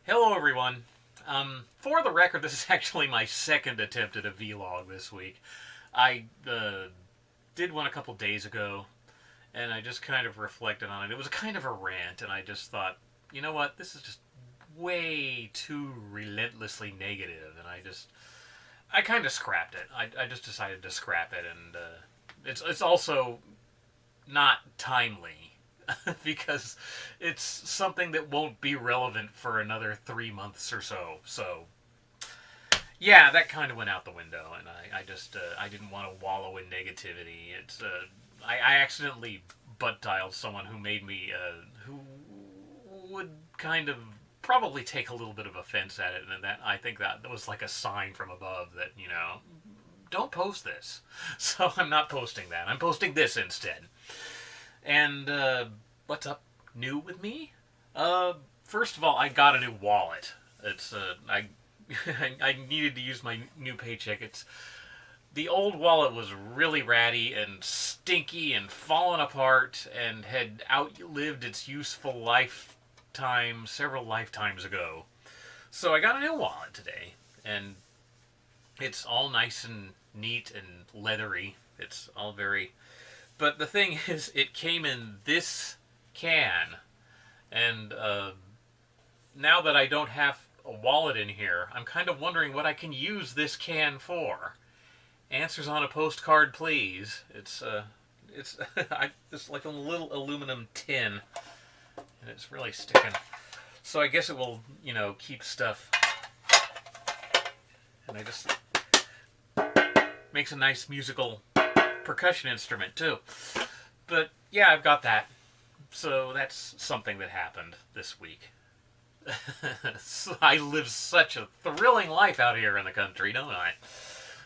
Hello, everyone. For the record, this is actually my second attempt at a vlog this week. I did one a couple days ago, and I just kind of reflected on it. It was kind of a rant, and I just thought, you know what, this is just way too relentlessly negative, and I kind of scrapped it. I just decided to scrap it, and it's also not timely because it's something that won't be relevant for another 3 months or so. So, yeah, that kind of went out the window, and I didn't want to wallow in negativity. I accidentally butt dialed someone who made me, who would kind of probably take a little bit of offense at it, and that I think that was like a sign from above that, don't post this. So I'm not posting that. I'm posting this instead. And what's up new with me? First of all, I got a new wallet. I I needed to use my new paycheck. It's the old wallet was really ratty and stinky and fallen apart and had outlived its useful lifetime several lifetimes ago. So I got a new wallet today, and it's all nice and neat and leathery. It's all very, but the thing is, it came in this can, and now that I don't have a wallet in here, I'm kind of wondering what I can use this can for. Answers on a postcard, please. It's it's like a little aluminum tin, and it's really sticking. So I guess it will, keep stuff. And I just makes a nice musical percussion instrument too. But yeah, I've got that. So that's something that happened this week. I live such a thrilling life out here in the country, don't I?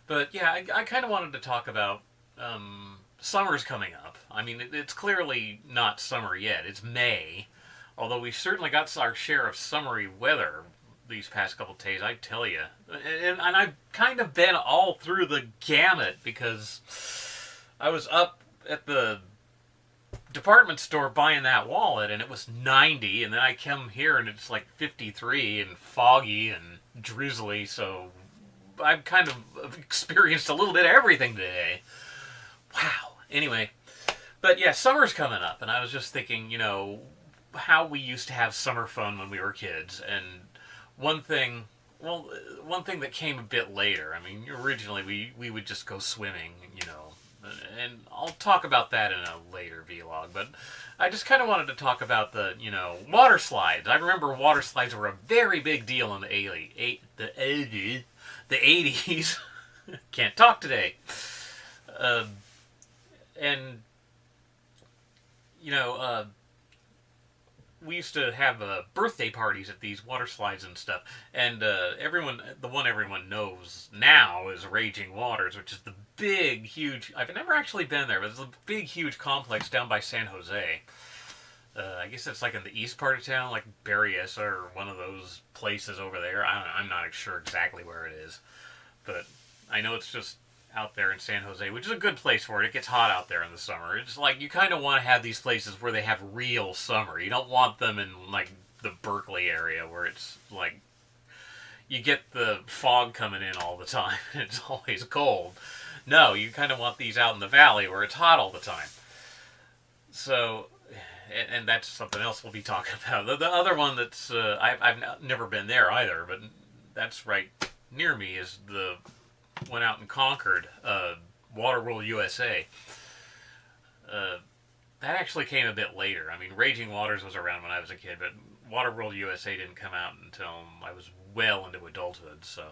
But yeah, I kind of wanted to talk about summer's coming up. I mean, it's clearly not summer yet. It's May, although we certainly got our share of summery weather these past couple of days, I tell you. And I've kind of been all through the gamut because I was up at the department store buying that wallet, and it was 90, and then I come here and it's like 53 and foggy and drizzly, so I've kind of experienced a little bit of everything today. Wow. Anyway, but yeah, summer's coming up, and I was just thinking, how we used to have summer fun when we were kids, and one thing one thing that came a bit later. I mean, originally we would just go swimming, and I'll talk about that in a later vlog, but I just kind of wanted to talk about the, water slides. I remember water slides were a very big deal in the 80s. Can't talk today. And, we used to have birthday parties at these water slides and stuff, and the one everyone knows now is Raging Waters, which is the big, huge. I've never actually been there, but it's a big, huge complex down by San Jose. I guess it's like in the east part of town, like Berryessa or one of those places over there. I'm not sure exactly where it is, but I know it's just out there in San Jose, which is a good place for it. It gets hot out there in the summer. It's like you kind of want to have these places where they have real summer. You don't want them in like the Berkeley area where it's like you get the fog coming in all the time and it's always cold. No, you kind of want these out in the valley where it's hot all the time. So, and that's something else we'll be talking about. The other one that's I've never been there either, but that's right near me is the went out in Concord, Waterworld, USA. That actually came a bit later. I mean, Raging Waters was around when I was a kid, but Waterworld USA didn't come out until I was well into adulthood. So,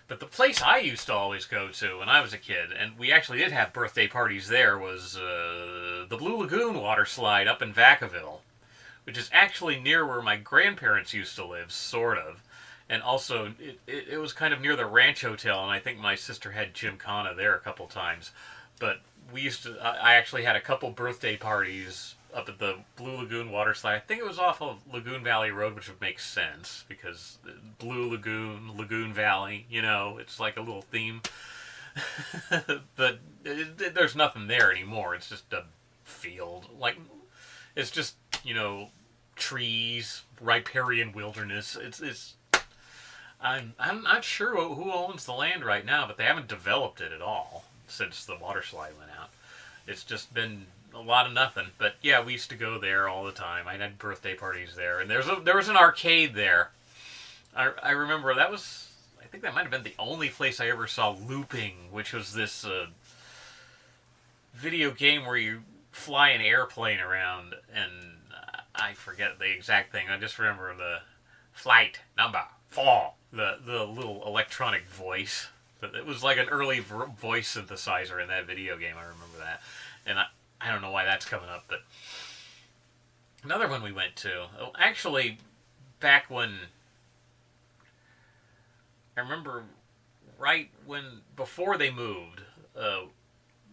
but the place I used to always go to when I was a kid, and we actually did have birthday parties there, was the Blue Lagoon water slide up in Vacaville, which is actually near where my grandparents used to live, sort of. And also, it was kind of near the Ranch Hotel, and I think my sister had Gymkhana there a couple times. But I actually had a couple birthday parties up at the Blue Lagoon water slide. I think it was off of Lagoon Valley Road, which would make sense, because Blue Lagoon, Lagoon Valley, it's like a little theme. But there's nothing there anymore. It's just a field. Like, it's just, trees, riparian wilderness. I'm not sure who owns the land right now, but they haven't developed it at all since the water slide went out. It's just been a lot of nothing. But yeah, we used to go there all the time. I had birthday parties there, and there was an arcade there. I remember I think that might have been the only place I ever saw looping, which was this video game where you fly an airplane around, and I forget the exact thing. I just remember the flight number 4, the little electronic voice. But it was like an early voice synthesizer in that video game. I remember that, and I don't know why that's coming up. But another one we went to, actually, back when I remember, before they moved,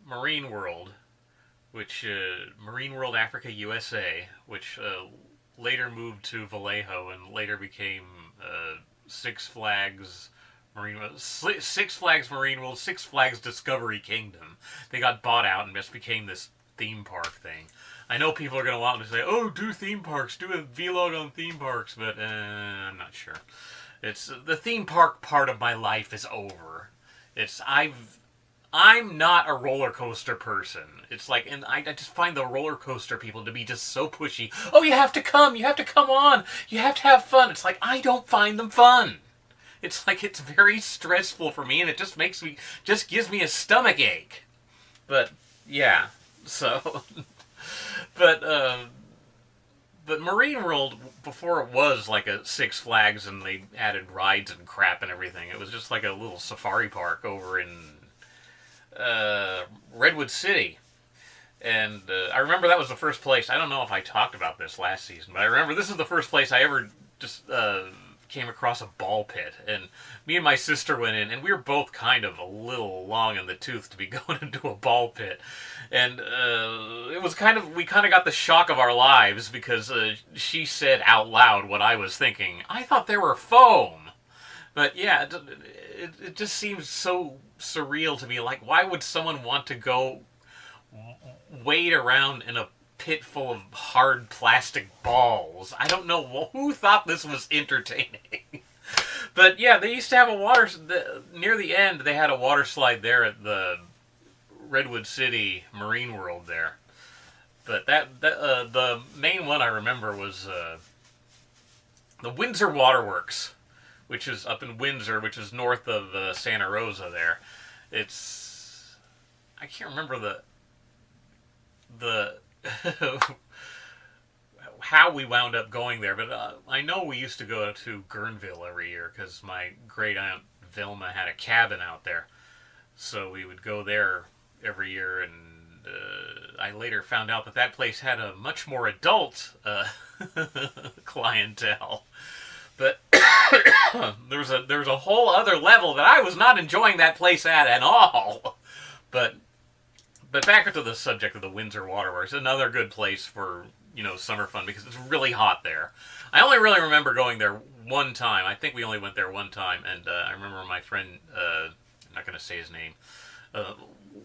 Marine World, which Marine World Africa USA, which later moved to Vallejo and later became Six Flags Marine World, Six Flags Discovery Kingdom. They got bought out and just became this theme park thing. I know people are going to want to say, "Oh, do theme parks, do a vlog on theme parks," but I'm not sure. It's the theme park part of my life is over. I'm not a roller coaster person. It's like, and I just find the roller coaster people to be just so pushy. Oh, you have to come on, you have to have fun. It's like, I don't find them fun. It's like, it's very stressful for me, and it just gives me a stomach ache. But yeah, so, but Marine World, before it was like a Six Flags and they added rides and crap and everything, it was just like a little safari park over in Redwood City. And I remember that was the first place, I don't know if I talked about this last season, but I remember this is the first place I ever just came across a ball pit. And me and my sister went in, and we were both kind of a little long in the tooth to be going into a ball pit. And it was we kind of got the shock of our lives because she said out loud what I was thinking. I thought they were foam. But yeah, it just seems so surreal to me. Like, why would someone want to go wade around in a pit full of hard plastic balls? I don't know who thought this was entertaining. But yeah, they used to have near the end, they had a water slide there at the Redwood City Marine World there. But the main one I remember was the Windsor Waterworks, which is up in Windsor, which is north of Santa Rosa there. I can't remember the how we wound up going there, but I know we used to go to Guerneville every year because my great aunt Vilma had a cabin out there, so we would go there every year. And I later found out that place had a much more adult clientele. But there's a whole other level that I was not enjoying that place at all. But back to the subject of the Windsor Waterworks, another good place for, summer fun because it's really hot there. I only really remember going there one time. I think we only went there one time, and I remember my friend, I'm not going to say his name,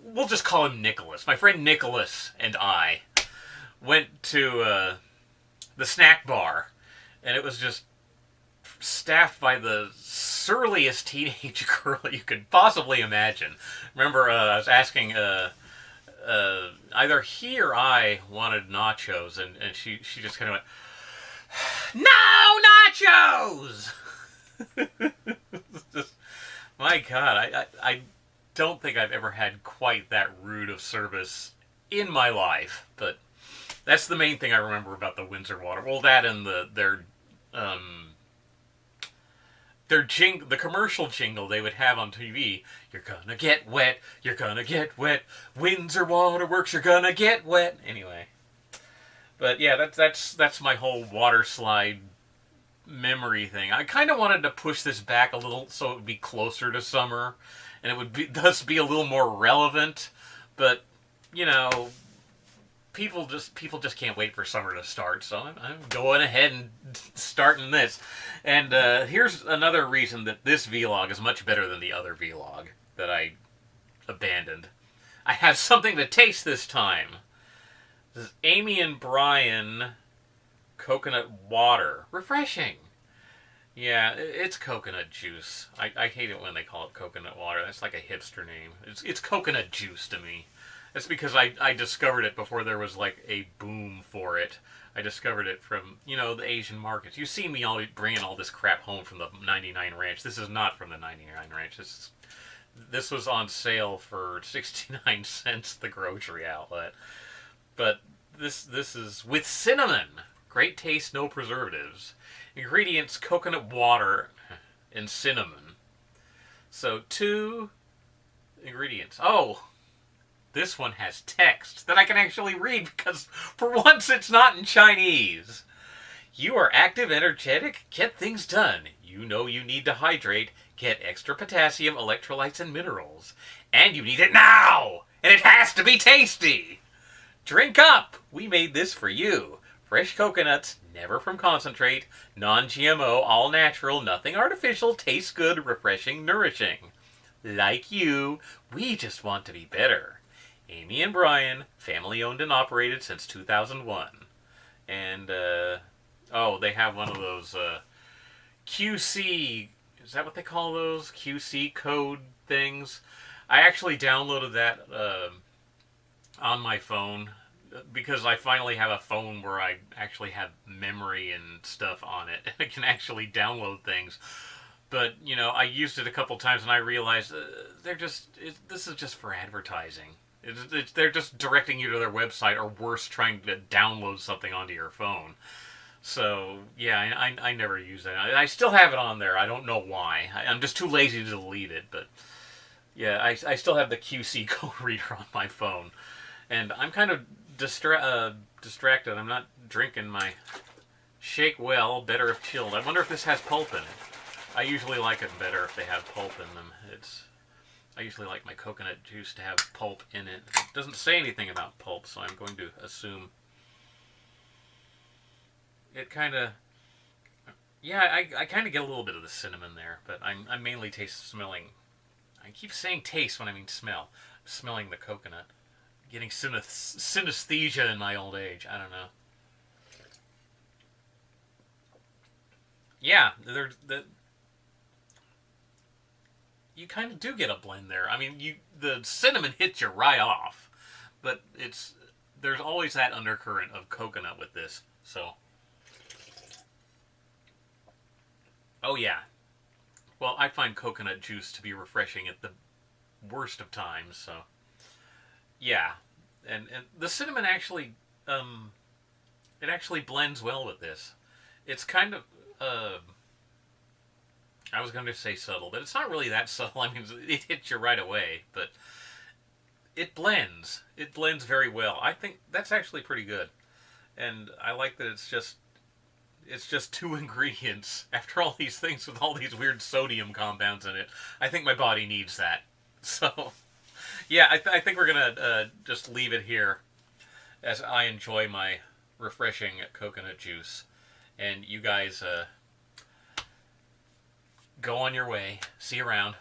we'll just call him Nicholas. My friend Nicholas and I went to the snack bar, and it was just staffed by the surliest teenage girl you could possibly imagine. Remember, I was asking, either he or I wanted nachos, and she just kind of went, "No nachos!" Just, my God, I don't think I've ever had quite that rude of service in my life, but that's the main thing I remember about the Windsor Water. Well, that and their the commercial jingle they would have on TV. "You're gonna get wet, you're gonna get wet, Windsor Waterworks, you're gonna get wet." Anyway, but yeah, that's my whole water slide memory thing. I kind of wanted to push this back a little so it would be closer to summer, and it would thus be a little more relevant. But people just can't wait for summer to start, so I'm going ahead and starting this. And here's another reason that this vlog is much better than the other vlog that I abandoned. I have something to taste this time. This is Amy and Brian Coconut water. Refreshing. Yeah, it's coconut juice. I hate it when they call it coconut water. That's like a hipster name. It's coconut juice to me. That's because I discovered it before there was like a boom for it. I discovered it from, the Asian markets. You see me always bringing all this crap home from the 99 Ranch. This is not from the 99 Ranch. This was on sale for 69 cents at the grocery outlet. But this is with cinnamon. Great taste, no preservatives. Ingredients: coconut water and cinnamon. So 2 ingredients. Oh, this one has text that I can actually read because for once it's not in Chinese. You are active, energetic, get things done. You know you need to hydrate, get extra potassium, electrolytes, and minerals. And you need it now! And it has to be tasty! Drink up! We made this for you. Fresh coconuts, never from concentrate, non-GMO, all natural, nothing artificial, tastes good, refreshing, nourishing. Like you, we just want to be better. Amy and Brian, family owned and operated since 2001. And, they have one of those, QC, is that what they call those? QC code things? I actually downloaded that, on my phone, because I finally have a phone where I actually have memory and stuff on it. I can actually download things. But, I used it a couple times and I realized this is just for advertising. They're just directing you to their website, or worse, trying to download something onto your phone. So, yeah, I never use that. I still have it on there. I don't know why. I'm just too lazy to delete it. But, yeah, I still have the QC code reader on my phone. And I'm kind of distracted. I'm not drinking my shake well, better if chilled. I wonder if this has pulp in it. I usually like it better if they have pulp in them. I usually like my coconut juice to have pulp in it. It doesn't say anything about pulp, so I'm going to assume it kind of... Yeah, I kind of get a little bit of the cinnamon there, but I'm mainly smelling... I keep saying taste when I mean smell. I'm smelling the coconut. Getting synesthesia in my old age. I don't know. Yeah, you kind of do get a blend there. I mean, the cinnamon hits you right off, but there's always that undercurrent of coconut with this. So, oh yeah. Well, I find coconut juice to be refreshing at the worst of times. So, yeah, and the cinnamon actually it actually blends well with this. It's kind of I was going to say subtle, but it's not really that subtle. I mean, it hits you right away, but it blends. It blends very well. I think that's actually pretty good. And I like that it's just 2 ingredients after all these things with all these weird sodium compounds in it. I think my body needs that. So, yeah, I think we're going to just leave it here as I enjoy my refreshing coconut juice. And you guys... go on your way. See you around.